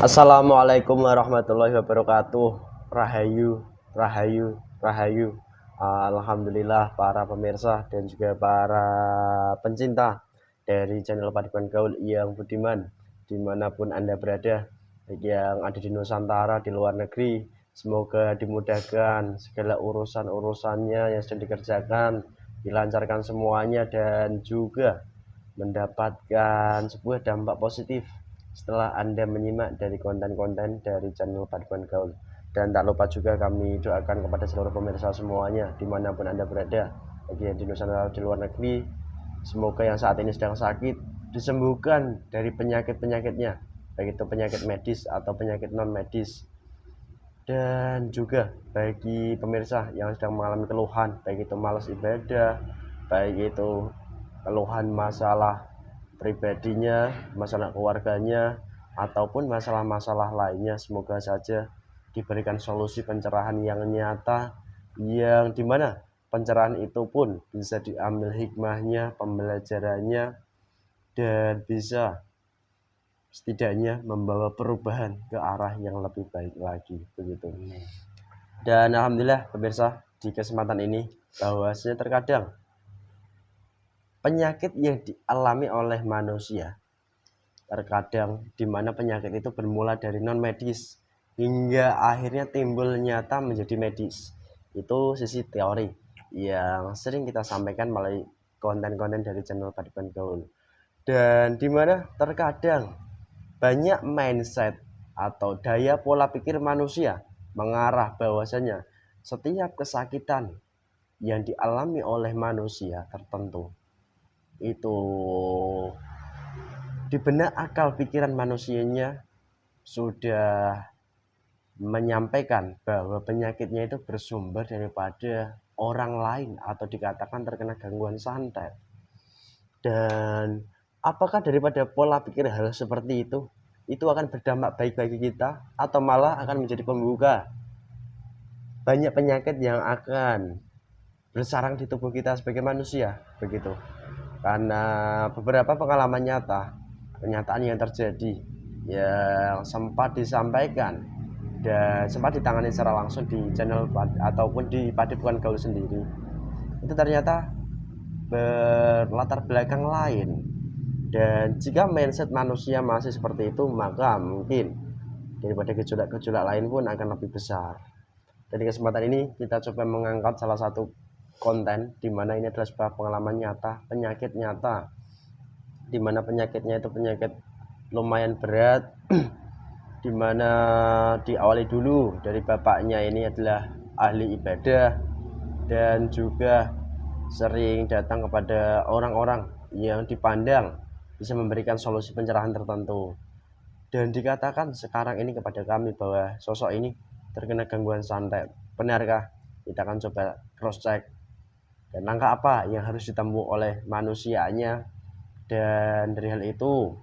Assalamualaikum warahmatullahi wabarakatuh. Rahayu, rahayu, rahayu. Alhamdulillah para pemirsa dan juga para pencinta dari channel Paduan Gaul yang budiman dimanapun Anda berada, baik yang ada di Nusantara, di luar negeri, semoga dimudahkan segala urusan-urusannya yang sedang dikerjakan, dilancarkan semuanya dan juga mendapatkan sebuah dampak positif setelah Anda menyimak dari konten-konten dari channel Paduan Gaul. Dan tak lupa juga kami doakan kepada seluruh pemirsa semuanya dimanapun Anda berada, bagi yang di Nusantara, di luar negeri, semoga yang saat ini sedang sakit disembuhkan dari penyakit-penyakitnya, baik itu penyakit medis atau penyakit non medis. Dan juga bagi pemirsa yang sedang mengalami keluhan, baik itu malas ibadah, baik itu keluhan masalah pribadinya, masalah keluarganya, ataupun masalah-masalah lainnya, semoga saja diberikan solusi pencerahan yang nyata, yang dimana pencerahan itu pun bisa diambil hikmahnya, pembelajarannya, dan bisa setidaknya membawa perubahan ke arah yang lebih baik lagi, begitu. Dan alhamdulillah pemirsa, di kesempatan ini bahwasanya terkadang penyakit yang dialami oleh manusia, terkadang di mana penyakit itu bermula dari non medis hingga akhirnya timbul nyata menjadi medis. Itu sisi teori yang sering kita sampaikan melalui konten-konten dari channel Paduan Gaul. Dan di mana terkadang banyak mindset atau daya pola pikir manusia mengarah bahwasanya setiap kesakitan yang dialami oleh manusia tertentu itu di benak akal pikiran manusianya sudah menyampaikan bahwa penyakitnya itu bersumber daripada orang lain atau dikatakan terkena gangguan santet. Dan apakah daripada pola pikir hal seperti itu akan berdampak baik bagi kita atau malah akan menjadi pembuka banyak penyakit yang akan bersarang di tubuh kita sebagai manusia, begitu. Karena beberapa pengalaman nyata, kenyataan yang terjadi yang sempat disampaikan dan sempat ditangani secara langsung di channel ataupun di Paduan Gaul sendiri, itu ternyata berlatar belakang lain. Dan jika mindset manusia masih seperti itu, maka mungkin daripada gejolak-gejolak lain pun akan lebih besar. Dari kesempatan ini kita coba mengangkat salah satu konten di mana ini adalah sebuah pengalaman nyata, penyakit nyata, di mana penyakitnya itu penyakit lumayan berat, di mana diawali dulu dari bapaknya ini adalah ahli ibadah dan juga sering datang kepada orang-orang yang dipandang bisa memberikan solusi pencerahan tertentu. Dan dikatakan sekarang ini kepada kami bahwa sosok ini terkena gangguan santet. Benarkah? Kita akan coba cross check. Dan langkah apa yang harus ditempuh oleh manusianya, dan dari hal itu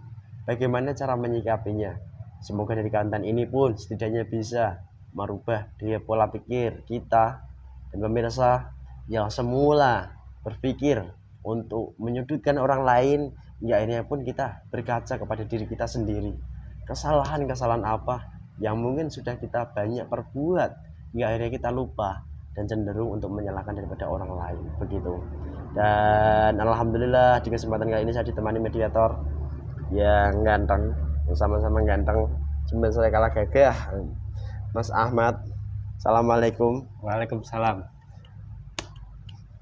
bagaimana cara menyikapinya. Semoga dari konten ini pun setidaknya bisa merubah daya pola pikir kita dan pemirsa yang semula berpikir untuk menyudutkan orang lain, hingga akhirnya pun kita berkaca kepada diri kita sendiri. Kesalahan-kesalahan apa yang mungkin sudah kita banyak perbuat hingga akhirnya kita lupa dan cenderung untuk menyalahkan daripada orang lain, begitu. Dan alhamdulillah di kesempatan kali ini saya ditemani mediator yang ganteng, yang sama-sama ganteng, cuma saya kalah gagah, Mas Ahmad. Assalamualaikum. Waalaikumsalam.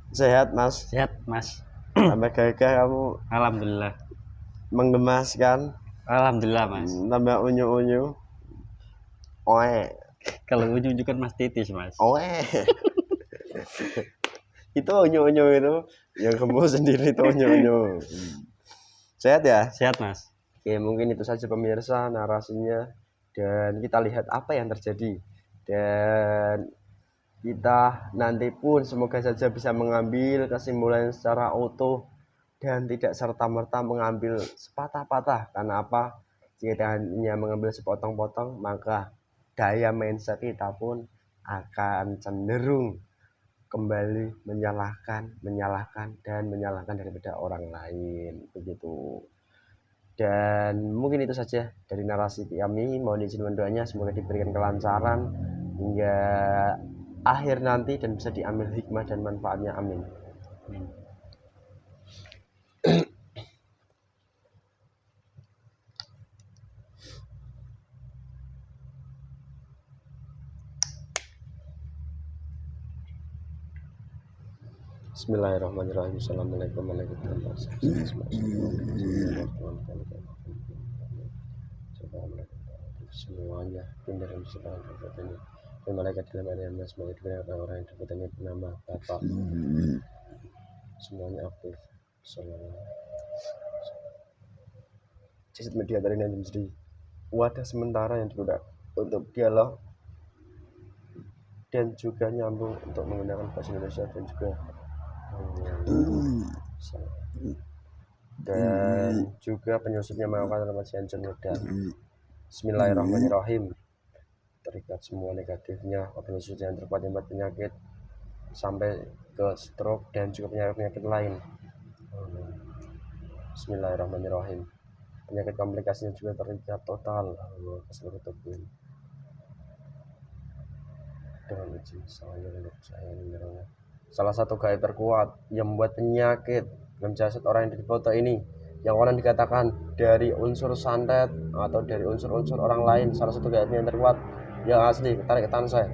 Sehat Mas? Sehat Mas. Tambah gagah kamu. Alhamdulillah. Menggemaskan. Alhamdulillah Mas. Tambah unyu-unyu. Oe. Kalau unyu-unyu kan Mas titis Mas. Oe. Itu unyu-unyu itu yang kamu sendiri itu unyu-unyu. Sehat ya? Sehat Mas. Oke, mungkin itu saja pemirsa narasinya, dan kita lihat apa yang terjadi. Dan kita nanti pun semoga saja bisa mengambil kesimpulan secara utuh dan tidak serta-merta mengambil sepatah-patah. Karena apa? Jika kita hanya mengambil sepotong-potong, maka daya mindset kita pun akan cenderung kembali menyalahkan dan menyalahkan daripada orang lain, begitu. Dan mungkin itu saja dari narasi kami. Mohon izin mendoanya semoga diberikan kelancaran hingga akhir nanti dan bisa diambil hikmah dan manfaatnya. Amin. Bismillahirrahmanirrahim. Assalamualaikum warahmatullahi wabarakatuh. Semuanya pindah dan sekarang tempat ini. Dan malaikat dalam harian semoga diberikan orang-orang yang dapat ini bernama Bapak. Semuanya aktif. Jasad media tadi yang menjadi wadah sementara yang digunakan untuk dialog dan juga nyambung untuk menggunakan bahasa Indonesia dan juga penyusupnya melakukan remaja hancur dan Bismillahirrahmanirrahim. Terikat semua negatifnya penyusup yang terpapar penyakit sampai ke stroke dan juga penyakit lain. Bismillahirrahmanirrahim. Penyakit komplikasinya juga terikat total ke seluruh tubuh. Dengan izin saya salah satu gaib terkuat yang membuat penyakit dalam jasad orang yang di foto ini yang orang dikatakan dari unsur santet atau dari unsur-unsur orang lain, salah satu gaibnya yang terkuat yang asli, tarik ke tangan saya.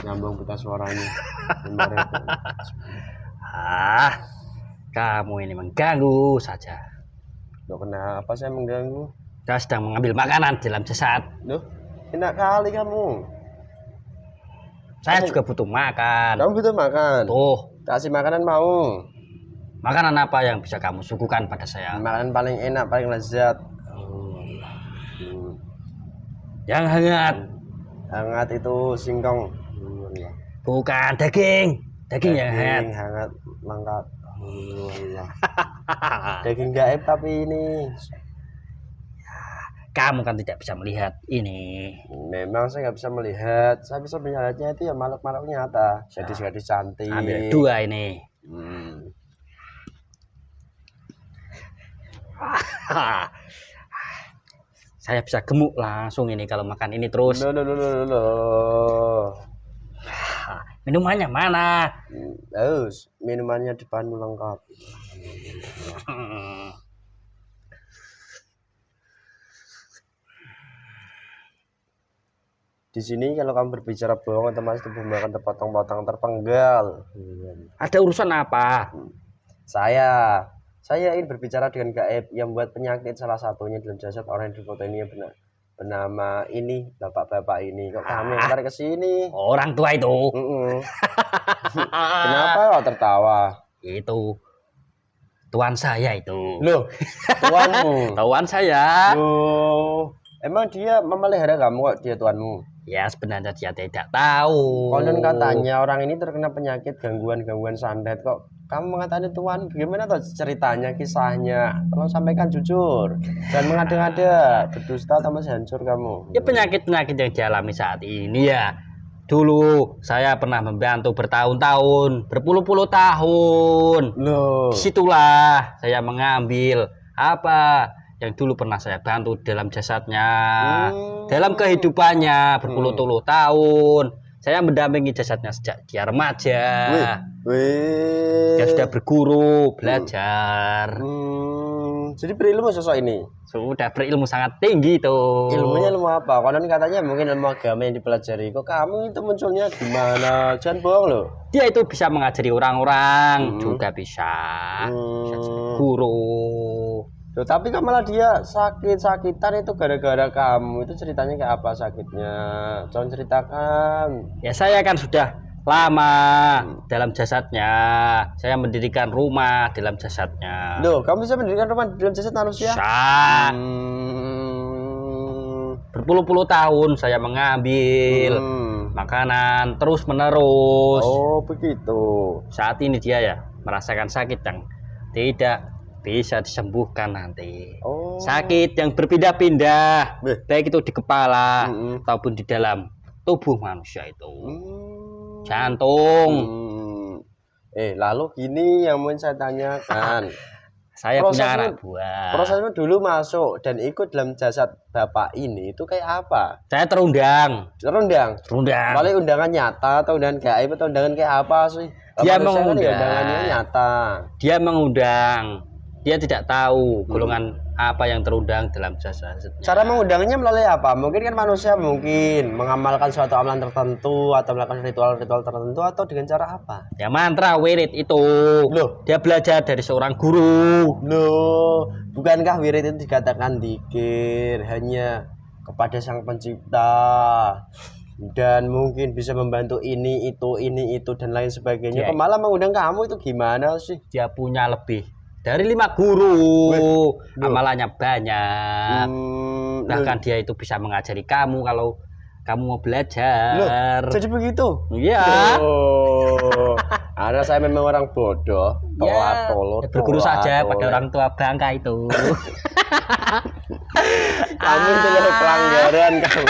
Nyambung pita suaranya. Kamu ini mengganggu saja. Loh, kenapa saya mengganggu? Kita sedang mengambil makanan dalam jasad. Loh, enak kali kamu. Saya juga butuh makan. Kamu butuh makan? Tuh, kasih makanan mau. Makanan apa yang bisa kamu suguhkan pada saya? Makanan paling enak, paling lezat. Yang hangat. Hangat itu singkong. Bukan daging. Daging yang hangat lengkap. Daging gaib tapi ini. Kamu kan tidak bisa melihat ini. Memang saya nggak bisa melihat. Saya bisa melihatnya itu ya makhluk-makhluk nyata. Gadis-gadis cantik. Ambil dua ini. Saya bisa gemuk langsung ini kalau makan ini terus. Minumannya mana? Minumannya depanmu lengkap. Di sini kalau kamu berbicara bohong, otomatis tubuhmu akan terpotong-potong, terpenggal. Ada urusan apa? Saya ingin berbicara dengan gaib yang membuat penyakit salah satunya dalam jasad orang yang di foto ini bernama ini, bapak-bapak ini. Kok kamu yang tarik ke sini? Orang tua itu. Kenapa kau tertawa? Itu tuan saya itu. Loh, tuanmu? Tuan saya. Loh, emang dia memelihara kamu kok dia tuanmu? Ya sebenarnya dia tidak tahu. Konon katanya orang ini terkena penyakit gangguan santet kok. Kamu mengatakan tuan, gimana tuh ceritanya, kisahnya? Tolong sampaikan jujur. Jangan mengada-ngada, berdusta atau masih hancur kamu. Ya penyakit-penyakit yang dialami saat ini ya. Dulu saya pernah membantu bertahun-tahun, berpuluh-puluh tahun. Loh. Disitulah saya mengambil apa yang dulu pernah saya bantu dalam jasadnya, dalam kehidupannya berpuluh-puluh tahun. Saya mendampingi jasadnya sejak dia remaja. Dia sudah berguru, belajar. Jadi berilmu sosok ini? Sudah berilmu sangat tinggi tuh. Ilmunya ilmu apa? Konon katanya mungkin ilmu agama yang dipelajari. Kok kamu itu munculnya gimana? Jangan bohong loh. Dia itu bisa mengajari orang, juga bisa jadi guru. Loh, tapi kok malah dia sakit-sakitan itu gara-gara kamu? Itu ceritanya kayak apa sakitnya? Jangan ceritakan. Ya saya kan sudah lama dalam jasadnya. Saya mendirikan rumah dalam jasadnya. Loh, kamu bisa mendirikan rumah dalam jasad manusia? Berpuluh-puluh tahun saya mengambil makanan terus menerus. Oh begitu. Saat ini dia ya merasakan sakit yang tidak bisa disembuhkan nanti. Sakit yang berpindah-pindah, baik itu di kepala ataupun di dalam tubuh manusia itu. Jantung. Lalu gini yang mau saya tanyakan. Saya punya anak buah. Prosesnya dulu masuk dan ikut dalam jasad Bapak ini itu kayak apa? Saya terundang. Terundang. Paling undangan nyata atau undangan gaib atau undangan kayak apa sih? Dia mengundang. mengundang. Undangannya nyata. Dia mengundang. Dia tidak tahu golongan apa yang terundang dalam jasad. Cara mengundangnya melalui apa? Mungkin kan manusia mungkin mengamalkan suatu amalan tertentu atau melakukan ritual-ritual tertentu atau dengan cara apa? Ya mantra wirid itu. Loh, dia belajar dari seorang guru. Loh, bukankah wirid itu dikatakan dzikir hanya kepada Sang Pencipta dan mungkin bisa membantu ini itu dan lain sebagainya. Kok malah mengundang kamu itu gimana sih? Dia punya lebih dari 5 guru. Amalannya banyak. Bahkan dia itu bisa mengajari kamu kalau kamu mau belajar. Jadi begitu? Iya. Karena saya memang orang bodoh. Berguru saja pada orang tua bangka itu. Kamu itu pelanggaran kamu.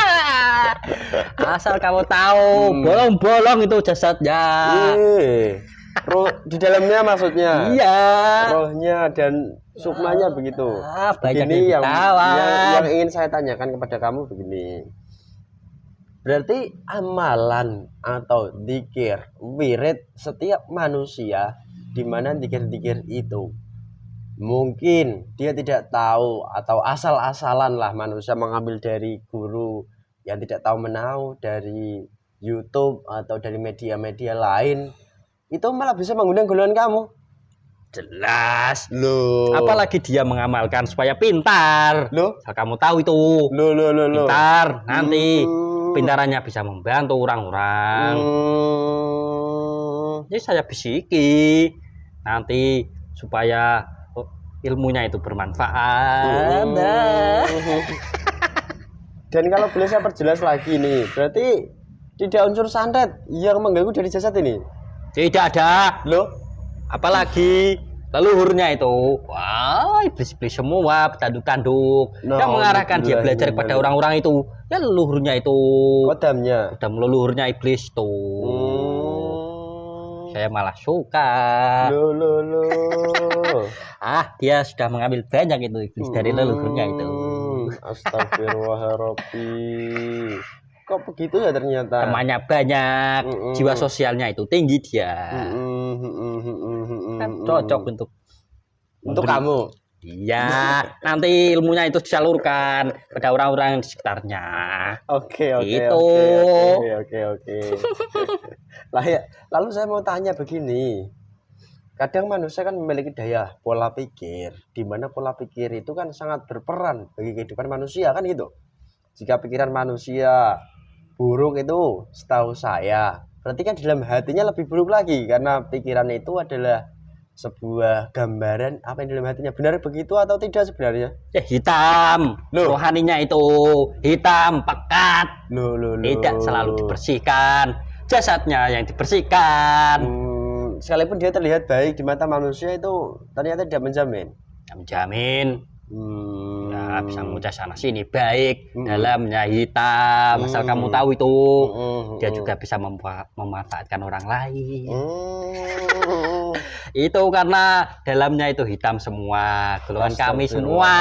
Asal kamu tahu, bolong-bolong itu jasadnya. Roh di dalamnya maksudnya. Iya. Rohnya dan sukmanya begitu. Begini yang ingin saya tanyakan kepada kamu begini. Berarti amalan atau dzikir, wirid setiap manusia di mana dzikir-dzikir itu mungkin dia tidak tahu atau asal-asalan lah manusia mengambil dari guru yang tidak tahu menahu dari YouTube atau dari media-media lain. Itu malah bisa mengundang golongan kamu. Jelas. Loh. Apalagi dia mengamalkan supaya pintar. Loh. Kamu tahu itu. Loh. Pintar. Nanti pintarannya bisa membantu orang-orang. Jadi saya bisiki. Nanti supaya ilmunya itu bermanfaat. Dan kalau boleh saya perjelas lagi nih. Berarti tidak unsur santet yang mengganggu dari jasad ini? Tidak ada. Loh, apalagi leluhurnya itu, wah iblis-iblis semua, tanduk-tanduk yang mengarahkan dia belajar kepada orang-orang itu, ya leluhurnya itu. Kodam leluhurnya iblis tuh. Saya malah suka. Dia sudah mengambil banyak itu iblis dari leluhurnya itu. Astagfirullahaladzim. Kok begitu ya ternyata? Temannya banyak, jiwa sosialnya itu tinggi dia. Kan cocok untuk kamu. Iya, nanti ilmunya itu disalurkan pada orang-orang di sekitarnya. Oke. Lalu saya mau tanya begini. Kadang manusia kan memiliki daya pola pikir, di mana pola pikir itu kan sangat berperan bagi kehidupan manusia kan gitu. Jika pikiran manusia buruk itu setahu saya berarti kan dalam hatinya lebih buruk lagi karena pikiran itu adalah sebuah gambaran apa yang dalam hatinya. Benar begitu atau tidak sebenarnya? Hitam. Rohaninya itu hitam pekat. Tidak selalu dibersihkan. Jasadnya yang dibersihkan. Sekalipun dia terlihat baik di mata manusia itu ternyata tidak menjamin. Ya, bisa mengucap sana sini baik, dalamnya hitam. Asal kamu tahu itu, dia juga bisa memanfaatkan orang lain. Itu karena dalamnya itu hitam semua, golongan kami semua.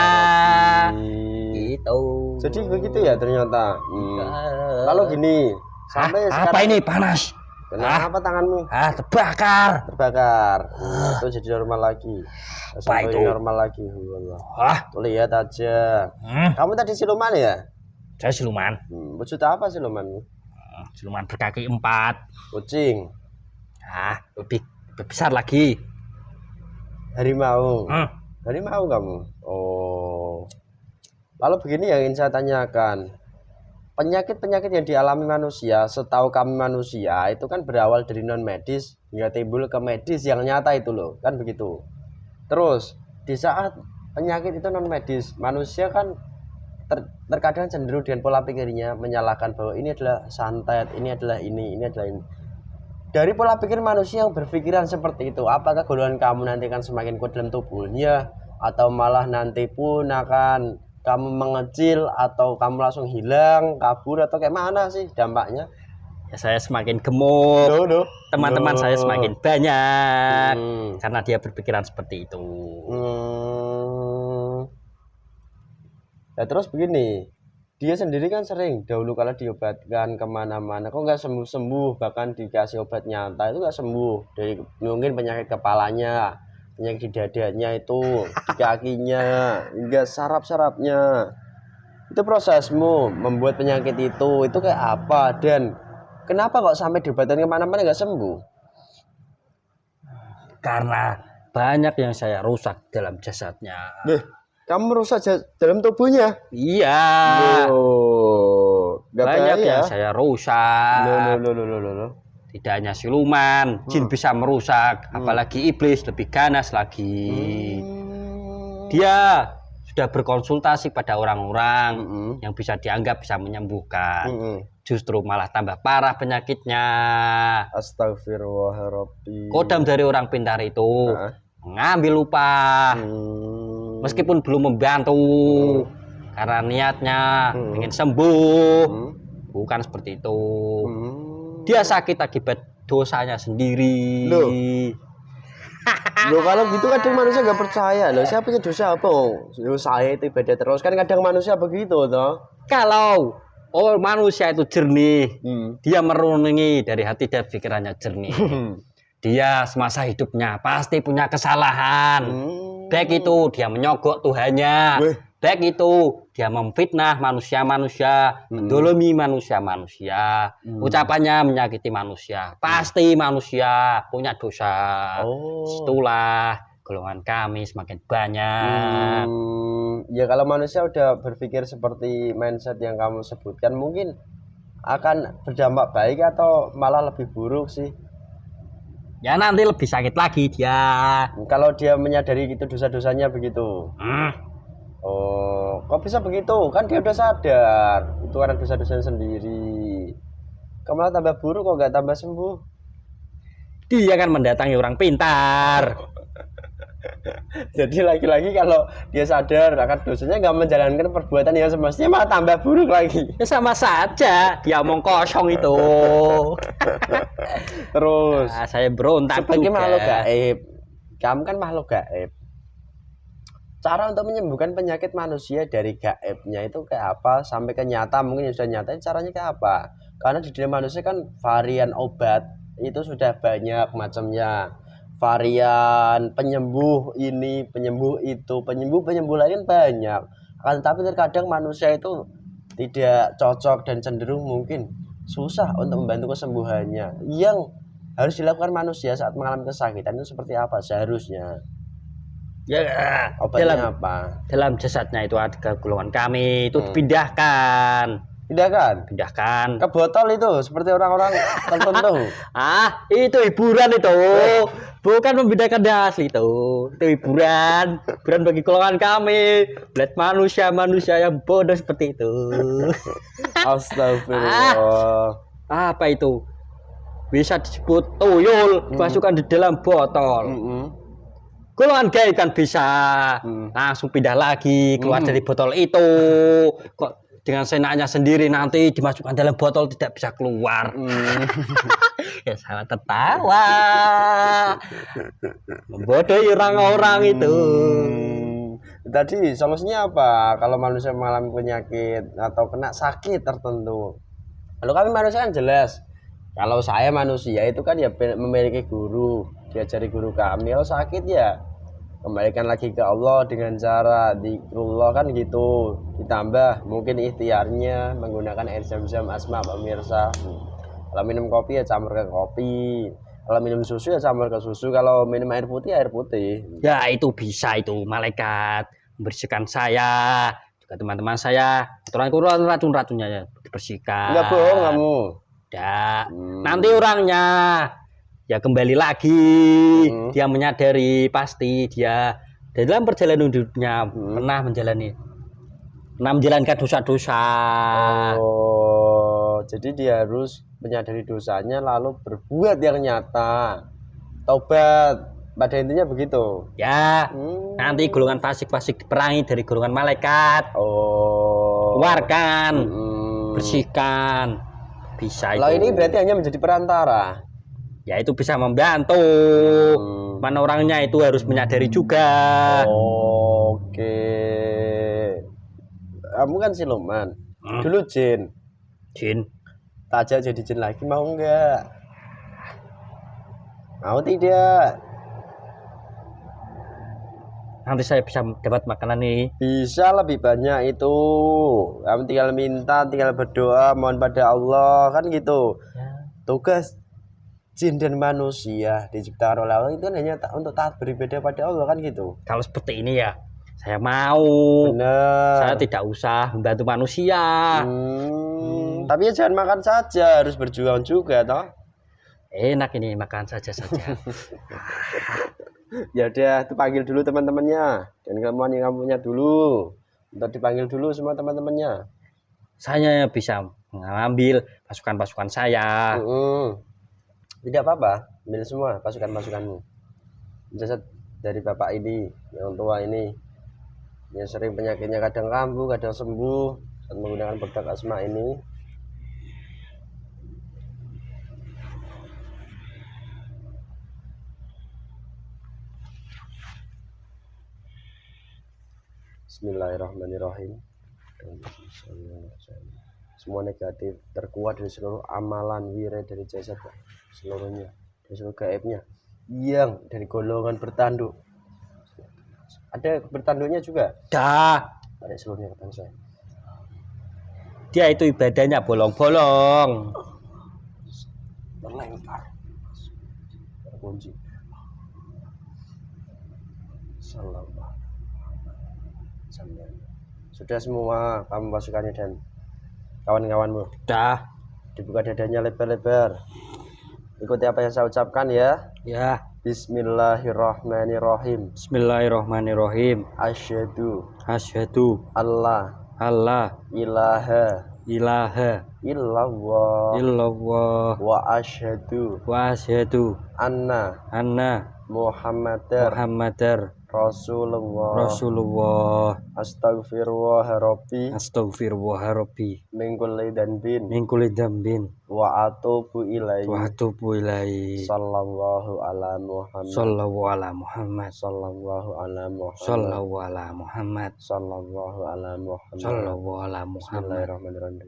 Itu. Jadi begitu ya ternyata. Lalu gini, sampai apa ini panas? Kenapa tanganmu? Terbakar. Itu jadi normal lagi. Apa itu? Normal lagi. Lihat aja. Kamu tadi siluman ya? Saya siluman. Wujud apa silumanmu? Siluman berkaki 4. Kucing. Lebih besar lagi. Harimau. Harimau kamu. Oh. Lalu begini yang ingin saya tanyakan. Penyakit-penyakit yang dialami manusia, setahu kami manusia itu kan berawal dari non medis hingga timbul ke medis yang nyata itu loh, kan begitu. Terus di saat penyakit itu non medis, manusia kan terkadang cenderung dengan pola pikirnya menyalahkan bahwa ini adalah santet, ini adalah ini adalah ini. Dari pola pikir manusia yang berpikiran seperti itu, apakah golongan kamu nanti akan semakin kuat dalam tubuhnya atau malah nanti pun akan kamu mengecil atau kamu langsung hilang, kabur atau kayak mana sih dampaknya? ya saya semakin gemuk. Loh. Teman-teman saya semakin banyak Hmm. karena dia berpikiran seperti itu. Ya terus begini, dia sendiri kan sering dahulu kalau diobatkan kemana-mana kok nggak sembuh-sembuh, bahkan dikasih obat nyata itu nggak sembuh, dari mungkin penyakit kepalanya, penyakit di dadanya itu, di kakinya, hingga saraf-sarafnya. Itu prosesmu membuat penyakit itu kayak apa, dan kenapa kok sampai diobatkan kemana-mana nggak sembuh? Karena banyak yang saya rusak dalam jasadnya. Kamu rusak dalam tubuhnya? Iya. Nggak Banyak bahaya? yang saya rusak. Loh. Tidak hanya siluman, jin bisa merusak, apalagi iblis lebih ganas lagi. Dia sudah berkonsultasi pada orang-orang yang bisa dianggap bisa menyembuhkan. Justru malah tambah parah penyakitnya. Astagfirullahaladzim. Kodam dari orang pintar itu mengambil upah. Meskipun belum membantu, karena niatnya ingin sembuh, bukan seperti itu. Dia sakit akibat dosanya sendiri. Loh kalau gitu kadang manusia nggak percaya loh. Saya punya dosa apa? Loh, saya itu ibadah terus kan kadang manusia begitu toh. Kalau manusia itu jernih, dia merenungi dari hati dan pikirannya jernih. Dia semasa hidupnya pasti punya kesalahan. Baik itu dia menyogok Tuhannya, baik itu dia memfitnah manusia-manusia, mendolimi manusia-manusia, ucapannya menyakiti manusia. Pasti manusia punya dosa. Itulah golongan kami semakin banyak. Ya kalau manusia udah berpikir seperti mindset yang kamu sebutkan, mungkin akan berdampak baik atau malah lebih buruk sih? Ya nanti lebih sakit lagi dia. Kalau dia menyadari itu dosa-dosanya begitu. Oh, kok bisa begitu? Kan dia udah sadar itu karena dosa-dosanya sendiri. Kok malah tambah buruk, kok nggak tambah sembuh? Dia kan mendatangi orang pintar. Jadi lagi-lagi kalau dia sadar akan dosanya, nggak menjalankan perbuatan yang semestinya, malah tambah buruk lagi. Ya sama saja, dia omong kosong itu. Terus saya berontak sebagai juga. makhluk gaib, kamu kan makhluk gaib. Cara untuk menyembuhkan penyakit manusia dari gaibnya itu kayak apa sampai ke nyata, mungkin yang sudah nyata, caranya kayak apa? Karena di dalam manusia kan varian obat itu sudah banyak macamnya. Varian penyembuh ini, penyembuh itu, penyembuh lain banyak. Akan tetapi terkadang manusia itu tidak cocok dan cenderung mungkin susah untuk membantu kesembuhannya. Yang harus dilakukan manusia saat mengalami kesakitan itu seperti apa seharusnya? Ya, obatnya apa? Dalam jasadnya itu ada golongan kami itu dipindahkan. Pindahkan ke botol itu seperti orang-orang tertentu. Itu hiburan itu. Bukan membedakan asli itu hiburan bagi golongan kami. Lihat manusia yang bodoh seperti itu. Astagfirullah. Apa itu? Bisa disebut tuyul, masukkan di dalam botol. Golongan gaib kan bisa langsung pindah lagi keluar dari botol itu. Kok dengan senaknya sendiri nanti dimasukkan dalam botol tidak bisa keluar. Ya salah tertawa. Membodohi orang-orang itu. Tadi solusinya apa kalau manusia mengalami penyakit atau kena sakit tertentu? Kalau kami manusia kan jelas. Kalau saya manusia itu kan ya memiliki guru, diajari guru kami. Kalau sakit ya kembalikan lagi ke Allah dengan cara zikrullah kan gitu. Ditambah mungkin ikhtiarnya menggunakan air zam-zam asma pemirsa. Kalau minum kopi ya campur ke kopi. Kalau minum susu ya campur ke susu. Kalau minum air putih. Ya itu bisa itu malaikat membersihkan saya, juga teman-teman saya. Racun-racunnya ya dibersihkan. Enggak bohong kamu. Nanti orangnya ya kembali lagi. Dia menyadari pasti dia dalam perjalanan hidupnya pernah menjalankan dosa-dosa. Jadi dia harus menyadari dosanya lalu berbuat yang nyata. Taubat. Pada intinya begitu. Ya. Nanti golongan fasik-fasik diperangi dari golongan malaikat. Keluarkan. Bersihkan. bisa Kalau itu. ini berarti hanya menjadi perantara. Ya itu bisa membantu. Mana orangnya itu harus menyadari juga. Oke. Kamu kan siluman. Dulu jin. Jin. Tak ajak jadi jin lagi, mau enggak? Mau tidak? Nanti saya bisa dapat makanan nih. Bisa lebih banyak itu. Kamu tinggal minta, tinggal berdoa, mohon pada Allah, kan gitu. Ya. Tugas jin dan manusia diciptakan oleh Allah itu kan hanya untuk taat beribadah pada Allah, kan gitu. Kalau seperti ini ya, saya mau. Benar. Saya tidak usah membantu manusia. Tapi ya jangan makan saja, harus berjuang juga, toh. Enak ini makan saja. Ya udah, tuh panggil dulu teman-temannya. Dan kamu punya dulu. Untuk dipanggil dulu semua teman-temannya. Saya bisa mengambil pasukan-pasukan saya. Tidak apa-apa, ambil semua pasukan-pasukanmu. Jasad dari bapak ini, yang tua ini, yang sering penyakitnya kadang kambuh, kadang sembuh saat menggunakan bedak asma ini. Bismillahirrahmanirrahim. Semua negatif terkuat dari seluruh amalan wirid dari jasad seluruhnya, dari seluruh gaibnya yang dari golongan bertanduk. Ada bertanduknya juga. Dah. Ada seluruhnya ke saya. Dia itu ibadahnya bolong-bolong. Terlempar. Terkunci. Salam. Sudah semua kamu pasukannya dan kawan-kawanmu. Dah. Dibuka dadanya lebar-lebar. Ikuti apa yang saya ucapkan ya. Ya. Bismillahirrahmanirrahim. Bismillahirrahmanirrahim. Asyhadu Allah ilaha illallah wa asyhadu anna Muhammadar Rasulullah. Astaghfirullah Rabbi min kulli dhanbin wa atubu ilaihi. Sallallahu ala Muhammad. Bismillahirrahmanirrahim.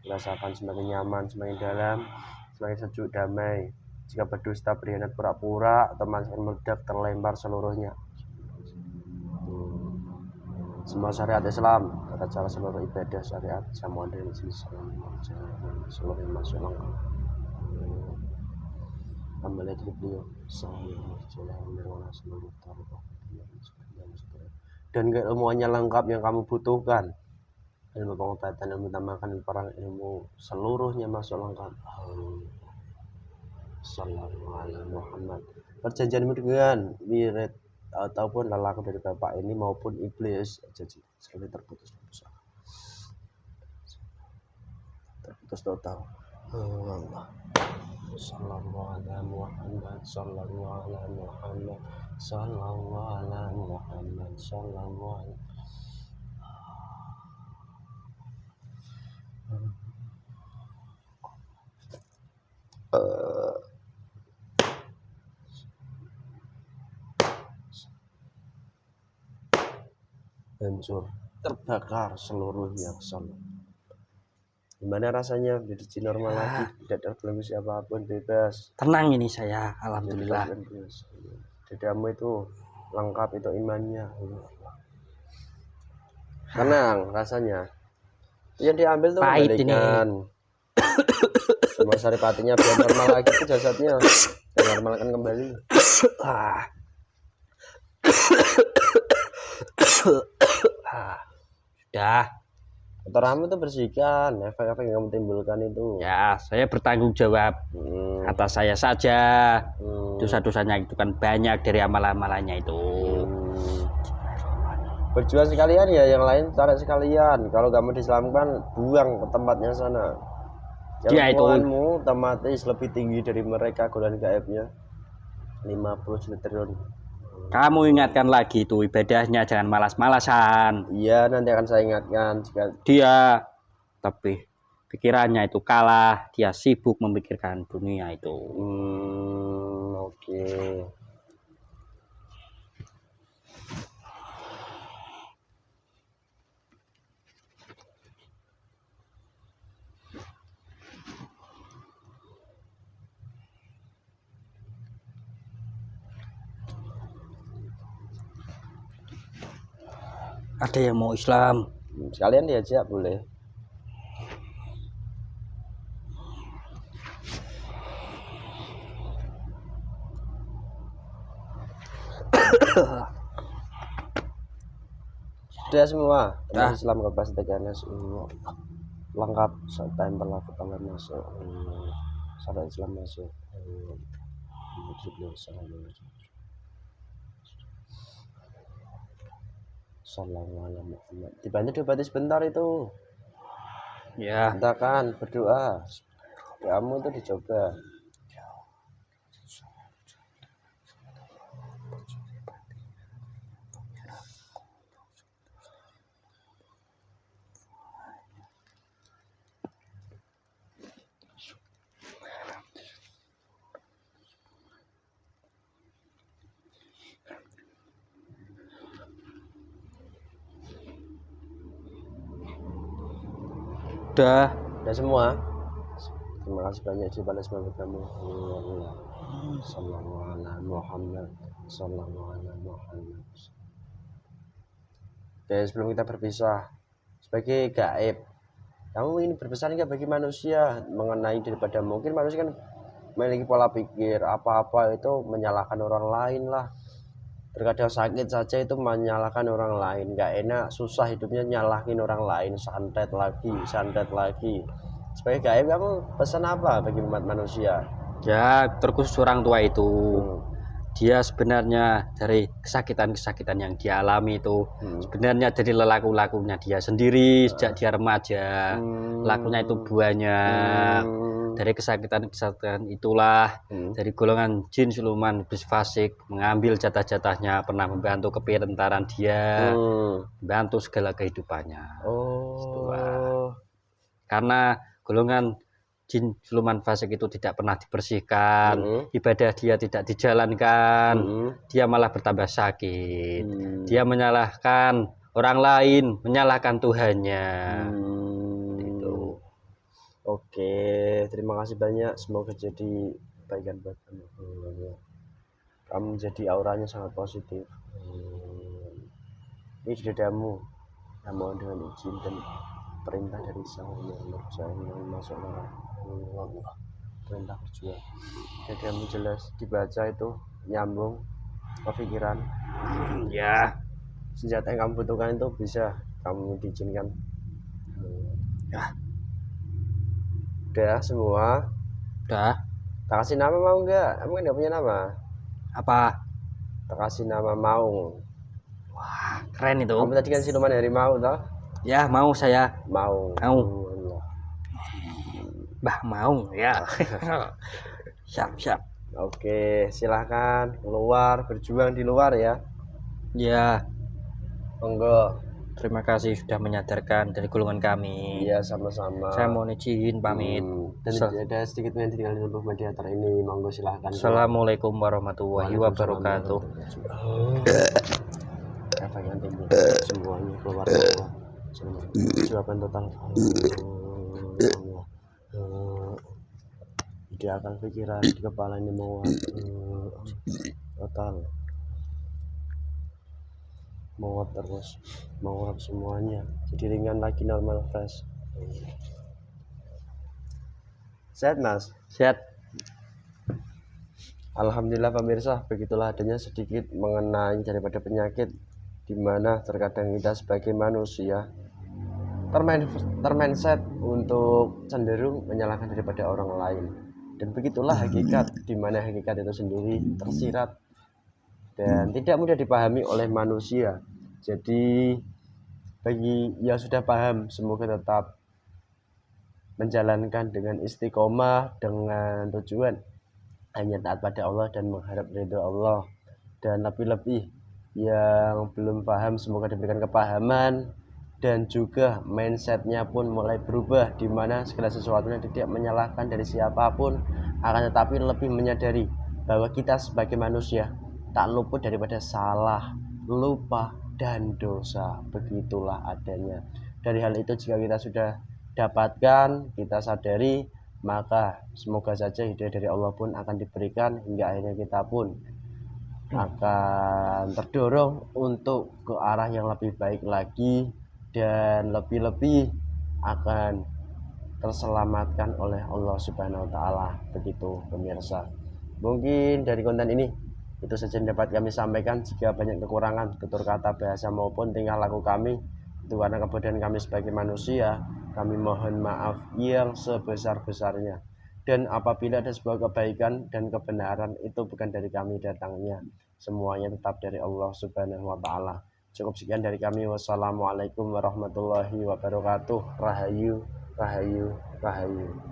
Rasakan semakin nyaman, semakin dalam, semakin sejuk, damai. Jika berdusta, berkhianat, pura-pura, atau akan meledak, terlempar seluruhnya. Semua syariat Islam, tata cara seluruh ibadah syariat, jamuan dari seluruh masuk lengkap. Kembali dari beliau, dan keilmuannya lengkap yang kamu butuhkan. Ilmu pengobatan, ilmu tambahkan, ilmu perang, ilmu seluruhnya masuk lengkap. Sallallahu alaihi Muhammad. Perjanjianmu dengan wirid ataupun lelaku dari bapak ini maupun iblis jadi sekali terputus total. Allah. Sallallahu alaihi Muhammad. Sallallahu alaihi Muhammad. Sallallahu alaihi Muhammad. Sallallahu alaihi hancur, terbakar seluruhnya. Gimana rasanya menjadi normal lagi, tidak terbelenggu siapapun, bebas. Tenang ini saya, alhamdulillah. Dadamu itu lengkap, itu imannya. Tenang rasanya. Yang diambil tuh kembalikan. Semua saripatinya biar normal lagi tuh jasadnya. Biar normalkan kembali. Sudah. Kotoranmu tuh bersihkan, efek-efek yang kamu timbulkan itu. Ya, saya bertanggung jawab atas saya saja. Dosa-dosanya itu kan banyak dari amalan-amalannya itu. Berjuang sekalian ya, yang lain tarik sekalian. Kalau kamu diselamatkan, buang ke tempatnya sana. Ya, itu Ilmuanmu otomatis lebih tinggi dari mereka golongan gaibnya. 50 juta triliun Kamu ingatkan lagi tuh ibadahnya, jangan malas-malasan. Iya, nanti akan saya ingatkan jika Dia tapi pikirannya itu kalah, dia sibuk memikirkan dunia itu. Oke. Ada yang mau Islam? Sekalian diajak boleh. Sudah semua. Dah. Islam kepastian lengkap tempel aku tambah masuk. Syarat Islam masuk. Sallallahu Muhammad. Dibantu diobati sebentar itu. Ya, Katakan berdoa. Kamu itu dicoba. udah. Udah semua. Terima kasih banyak di balas banget kamu. Sallallahu alaihi Muhammad. Sallallahu alaihi Muhammad. Oke, sebelum kita berpisah, sebagai gaib, kamu ingin berpesan nggak bagi manusia mengenai daripada mungkin manusia kan memiliki pola pikir apa-apa itu menyalahkan orang lain lah. Terkadang sakit saja itu menyalahkan orang lain, nggak enak, susah hidupnya nyalahin orang lain, santet lagi. Sebagai gaib kamu pesan apa bagi umat manusia? Ya, terkhusus orang tua itu. Hmm. Dia sebenarnya dari kesakitan-kesakitan yang dia alami itu sebenarnya dari laku-lakunya dia sendiri sejak dia remaja. Lakunya itu banyak. Dari kesakitan-kesakitan itulah dari golongan jin siluman iblis fasik mengambil jatah-jatahnya, pernah membantu kepintaran dia, membantu segala kehidupannya. Itulah. Karena golongan jin siluman fasik itu tidak pernah dibersihkan, ibadah dia tidak dijalankan, dia malah bertambah sakit. Dia menyalahkan orang lain, menyalahkan Tuhannya. Itu. Oke, terima kasih banyak. Semoga jadi kebaikan buat kamu. Kamu jadi auranya sangat positif. Ini dadamu. Yang mohon dengan izin dan perintah dari Sang Yang Nurjah yang masuk Allah. Perintah berjuang. Dadamu jelas dibaca itu nyambung kepikiran. Ya. Senjata yang kamu butuhkan itu bisa kamu diizinkan. Ya. Udah semua. Udah. Tak kasih nama mau enggak? Kamu kan enggak punya nama. Apa? Tak kasih nama Maung. Wah, keren itu. Kamu tadi kan siluman harimau toh? Ya, mau saya. Mau. Bah, mau ya. Siap. Oke, silahkan keluar berjuang di luar ya. Ya. Monggo. Terima kasih sudah menyadarkan dari golongan kami. Iya, sama-sama. Saya mau izin pamit. Dan ada sedikit yang ditinggal di lubuk mediator ini. Monggo silahkan. Assalamualaikum warahmatullahi wabarakatuh. Efek yang tinggi semuanya keluar. Jawaban total. Di akal pikiran di kepala ini total. Menguap terus, menguap semuanya, jadi ringan lagi, normal, fresh. Sehat mas? Sehat. Alhamdulillah pemirsa, begitulah adanya sedikit mengenai daripada penyakit di mana terkadang kita sebagai manusia termindset untuk cenderung menyalahkan daripada orang lain, dan begitulah hakikat di mana hakikat itu sendiri tersirat dan tidak mudah dipahami oleh manusia. Jadi bagi yang sudah paham, semoga tetap menjalankan dengan istiqomah dengan tujuan hanya taat pada Allah dan mengharap ridho Allah. dan lebih-lebih yang belum paham semoga diberikan kepahaman, dan juga mindsetnya pun mulai berubah, di mana segala sesuatunya tidak menyalahkan dari siapapun, akan tetapi lebih menyadari bahwa kita sebagai manusia tak luput daripada salah, lupa, dan dosa. Begitulah adanya. Dari hal itu jika kita sudah dapatkan, kita sadari, maka semoga saja hidayah dari Allah pun akan diberikan, hingga akhirnya kita pun akan terdorong untuk ke arah yang lebih baik lagi, dan lebih-lebih akan terselamatkan oleh Allah Subhanahu wa taala. Begitu pemirsa. Mungkin dari konten ini itu saja yang dapat kami sampaikan. Jika banyak kekurangan tutur kata, bahasa maupun tingkah laku kami, itu karena kebodohan kami sebagai manusia, kami mohon maaf yang sebesar-besarnya. Dan apabila ada sebuah kebaikan dan kebenaran, itu bukan dari kami datangnya, semuanya tetap dari Allah Subhanahu wa taala. Cukup sekian dari kami. Wassalamualaikum warahmatullahi wabarakatuh. Rahayu, rahayu, rahayu.